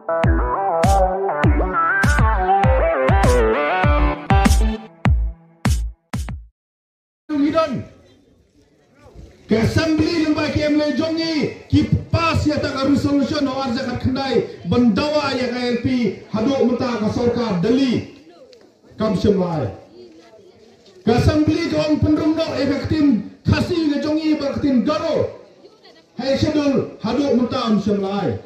ke assembly lembai ke emle jongi ki pas ya tak resolution awar zakat khandai bandawa ya ka LP hadu muta ka sarkar Delhi kam semai ke assembly ke ong penrumdo e kaktin khasi ke jongi baktin garo hai schedule hadu muta am semai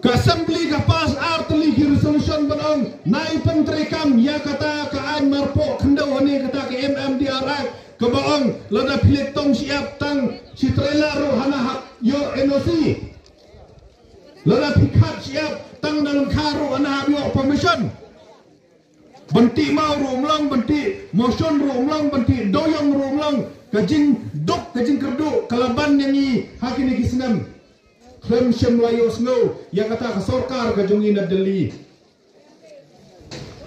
ke assembly ka pas artli ki resolution banong nai pentrekam ya kata ka an marpo khandau hane kata ke MMDRF kebaong lada pilik tong siap tang si trailer rohana hak yo NOC lada pikat siap tang dalam karo ana hak yo permission benti mau rumlang benti motion rumlang benti doyong rumlang kajing dok kajing kerdu kalaban yang i hakini kisnam klem syem layo snow yang kata ke sarkar kajongi na Delhi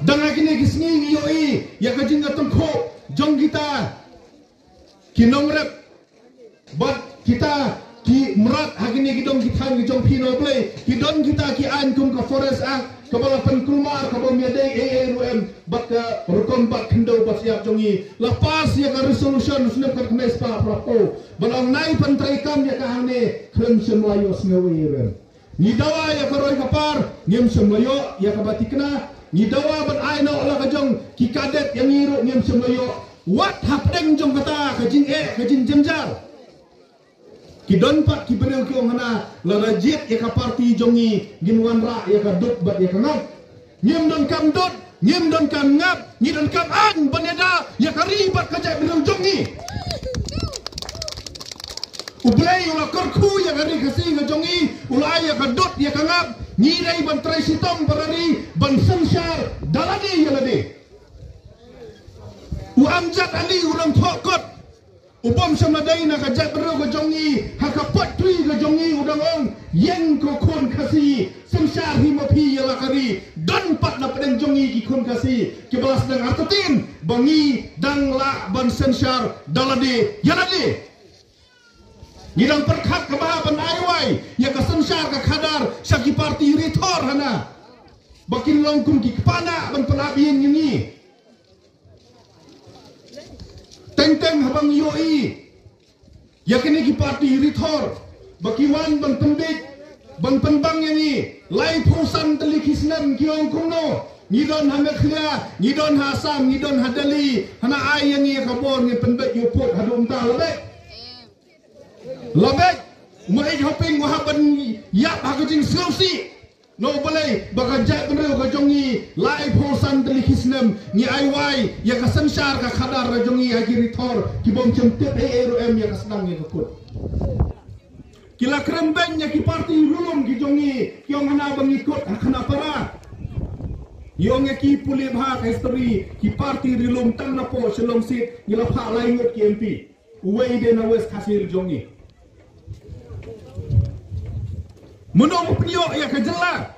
dang hakini kisni yo i ya kajing ngatong ko jong kita kinong rep but kita ki merat hakini kidong kita ngijong pino play kidon kita ki an kum ka forest act kabala penkulmar kabal miadai ARUM bak ka rukom bak kendo bak siap jongi lepas ya ka resolution sunep ka kmes pa prapo banong nai pentraikam ya ka hane krem semlayo sngawi ni dawa ya ka roy kapar ngem semlayo ya ka batikna ni dawa ban aino la ka jong ki kadet yang ngiru ngem semlayo what happening jong kata kajing kajing jemjar kidon pat ki bereu ki ongana la rajit ya ka parti jongi ginwan ra ya ka dut bat ya ka ngap nyem don kam dut nyem don kam ngap ni don kam an baneda ya ka ribat ka jai bereu jongi ublai ula korku ya ka ri kasi ka jongi ulai ya ka dut ya ka ngap ni dai ban trai sitong barari ban samsyar daladi ya ladi Uamjat ali ulang thokot upam samadai na kajat bero ka jongi hakapat tui ka jongi udang ong yang ko kon kasi samsar himapi ya lakari don pat na pedeng jongi ki kon kasi ke balas dang artatin bangi dang la ban samsar dalade yanade nidang perkhat ka ba ban aiwai ya ka samsar ka khadar saki parti rithor hana bakin longkum ki kepana ban pelabien ini teng-teng habang yoi yakini ki parti rithor bakiwan bang tembik bang penbang yang ni lai pusan teli kisnam ki ong kuno ngidon ha mekhlia ngidon ha asam ngidon ha Delhi hana ai yang ni kabon ni penbek yuput hadum ta lebek mai hopping wa ban yap ha kajing Sulawesi no boleh bakajat bener ka jongi lai pusan teli kisnam ni ai ya ka samsar ka khadar ka jongi ha rithor ki bom cemtep ARUM ya ka sedang ya kut kila krembeng ya ki parti rulum ki jongi ki ong hana bang ikut khana para yong ki puli bha ka history ki parti rulum tang na po selong sit ngila pha lai ngot ki MP uwei de na west kasir jongi menong pniok ya ka jela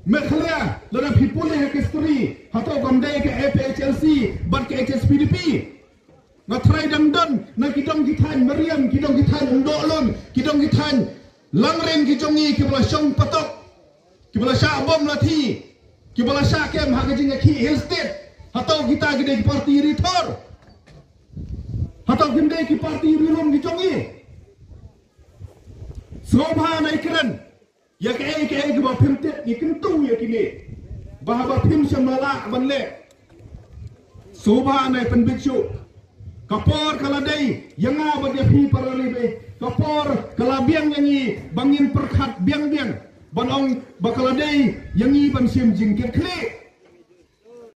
mekhlia lana pipule ya history hatau gamdai ke APHLC bat ke HSPDP ngatrai dang don na kidong kithan Mariam kidong kithan ndolon kidong kithan langren ki jongi ki bala syong patok ki bala sya bom lathi ki bala sya kem ha kajing ki hill state hatau kita gede ki parti rithor hatau gede ki parti rilum ki jongi sobha na ikran ya ke ba pimtet ni kentu ya kini bahaba pim semala banle sobha na penbiksu kapor kaladai yang abad ya pi paralibe kapor kalabiang yangi bangin perkhat biang-biang banong bakaladai yangi ban sim jingkir kli